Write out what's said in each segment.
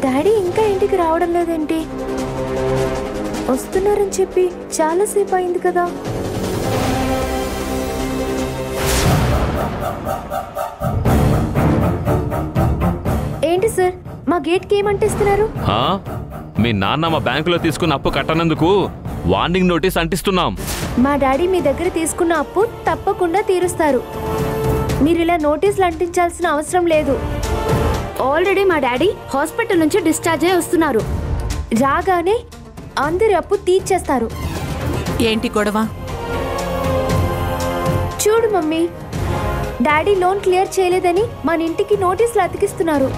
Daddy ఇంకా ఇంటికి రావడం లేదేంటి? వస్తున్నారని చెప్పి చాలాసేపు అయింది కదా. ఏంటి సార్, మా గేట్కి ఏమంటిస్తున్నారు? మీ నాన్న మా బ్యాంకులో తీసుకున్న అప్పు కట్టనందుకు వార్నింగ్ నోటీస్ అంటిస్తున్నాం. మా డాడీ మీ దగ్గర తీసుకున్న అప్పు తప్పకుండా తీరుస్తారు. మీరు ఇలా నోటీసులు అంటించాల్సిన అవసరం లేదు. ఆల్రెడీ మా డాడీ హాస్పిటల్ నుంచి డిశ్చార్జ్ అయి వస్తున్నారు. రాగానే అందరి అప్పు తీర్చేస్తారు. ఏంటి గొడవ? చూడు మమ్మీ, డాడీ లోన్ క్లియర్ చేయలేదని మన ఇంటికి నోటీసులు అతికిస్తున్నారు.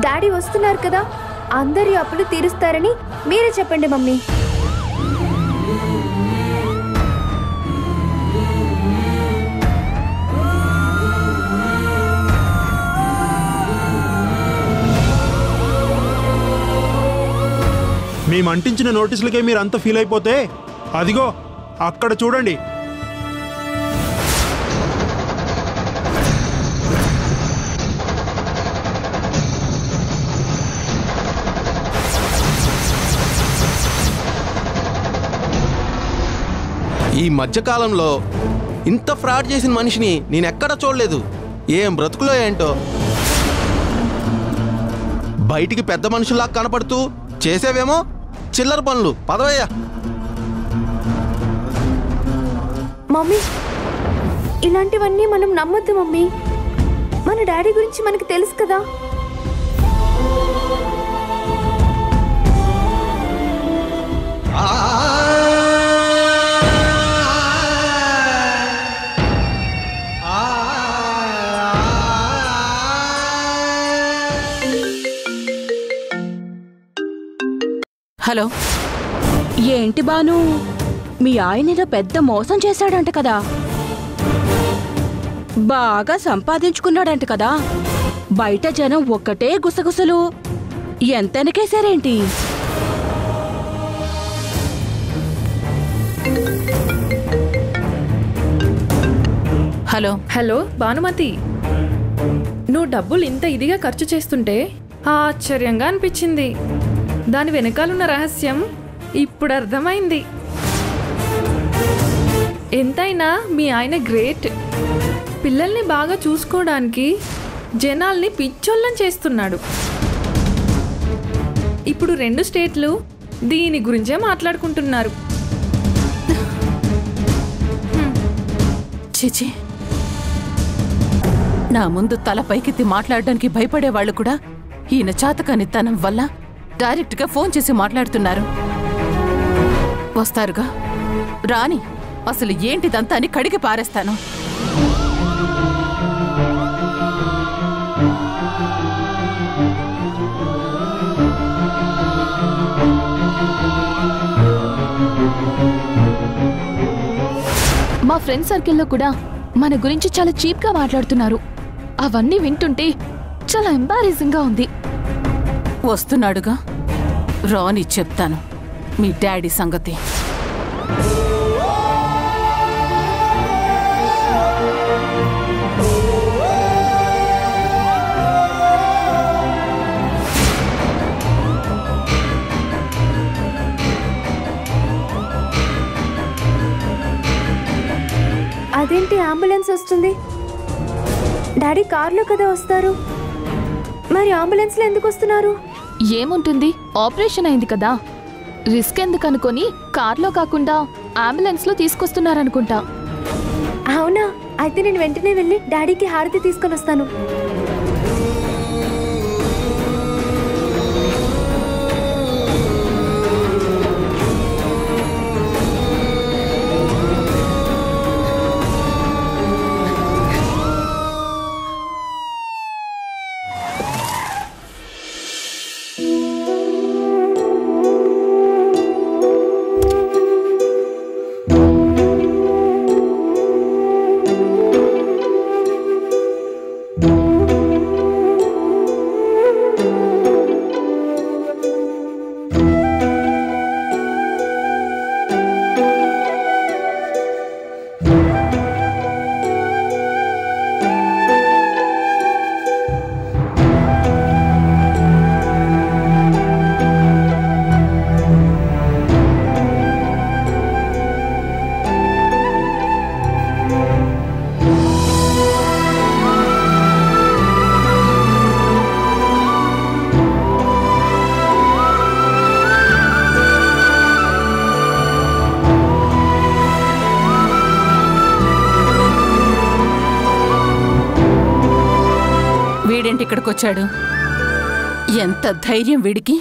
డాడీ వస్తున్నారు కదా, అందరి అప్పులు తీరుస్తారని మీరే చెప్పండి మమ్మీ. మేము అంటించిన నోటీసులకే మీరు అంత ఫీల్ అయిపోతే అదిగో అక్కడ చూడండి. ఈ మధ్యకాలంలో ఇంత ఫ్రాడ్ చేసిన మనిషిని నేనెక్కడా చూడలేదు. ఏం బ్రతుకులో ఏంటో. బయటికి పెద్ద మనుషుల్లా కనపడుతూ చేసేవేమో చిల్లర పనులు. పదవయ్యా. మమ్మీ, ఇలాంటివన్నీ మనం నమ్మొద్దు మమ్మీ. మన డాడీ గురించి మనకు తెలుసు కదా. హలో, ఏంటి బాను, మీ ఆయనేదో పెద్ద మోసం చేశాడంట కదా, బాగా సంపాదించుకున్నాడంట కదా. బయట జనం ఒక్కటే గుసగుసలు. ఎంతెనకేశారేంటి? హలో హలో భానుమతి, నువ్వు డబ్బులు ఇంత ఇదిగా ఖర్చు చేస్తుంటే ఆశ్చర్యంగా అనిపించింది. దాని వెనకాలన్న రహస్యం ఇప్పుడు అర్థమైంది. ఎంతైనా మీ ఆయన గ్రేట్. పిల్లల్ని బాగా చూసుకోవడానికి జనాల్ని పిచ్చోళ్ళని చేస్తున్నాడు. ఇప్పుడు 2 స్టేట్లు దీని గురించే మాట్లాడుకుంటున్నారు. చిచి, నా ముందు తల పైకెత్తి మాట్లాడడానికి భయపడేవాళ్లు కూడా ఈయన చాతకానితనం వల్ల డైరెక్ట్గా ఫోన్ చేసి మాట్లాడుతున్నారు. వస్తారుగా, రాని అసలు ఏంటిదంతా అని కడిగి పారేస్తాను. మా ఫ్రెండ్ సర్కిల్లో కూడా మన గురించి చాలా చీప్గా మాట్లాడుతున్నారు. అవన్నీ వింటుంటే చాలా ఎంబారేసింగ్గా ఉంది. వస్తున్నాడుగా, రాని చెప్తాను మీ డాడీ సంగతి. అదేంటి అంబులెన్స్ వస్తుంది? డాడీ కార్లో కదా వస్తారు, మరి అంబులెన్స్లో ఎందుకు వస్తున్నారు? ఏముంటుంది, ఆపరేషన్ అయింది కదా, రిస్క్ ఎందుకు అనుకొని కార్లో కాకుండా అంబులెన్స్లో తీసుకొస్తున్నారనుకుంటా. అవునా? అయితే నేను వెంటనే వెళ్ళి డాడీకి హారతి తీసుకొని వస్తాను. వీడేంటి ఇక్కడికొచ్చాడు? ఎంత ధైర్యం వీడికి!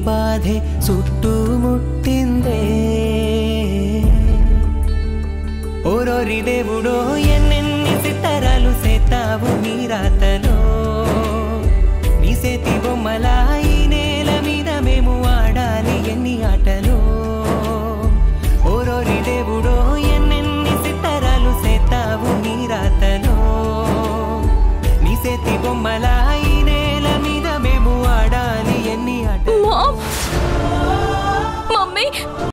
బాధే చుట్టుముట్టిందే ఓరోరి దేవుడో ఎన్నెన్ని సితారాలు సేతావు నీ రాతలో నీ సేతి బొమ్మలా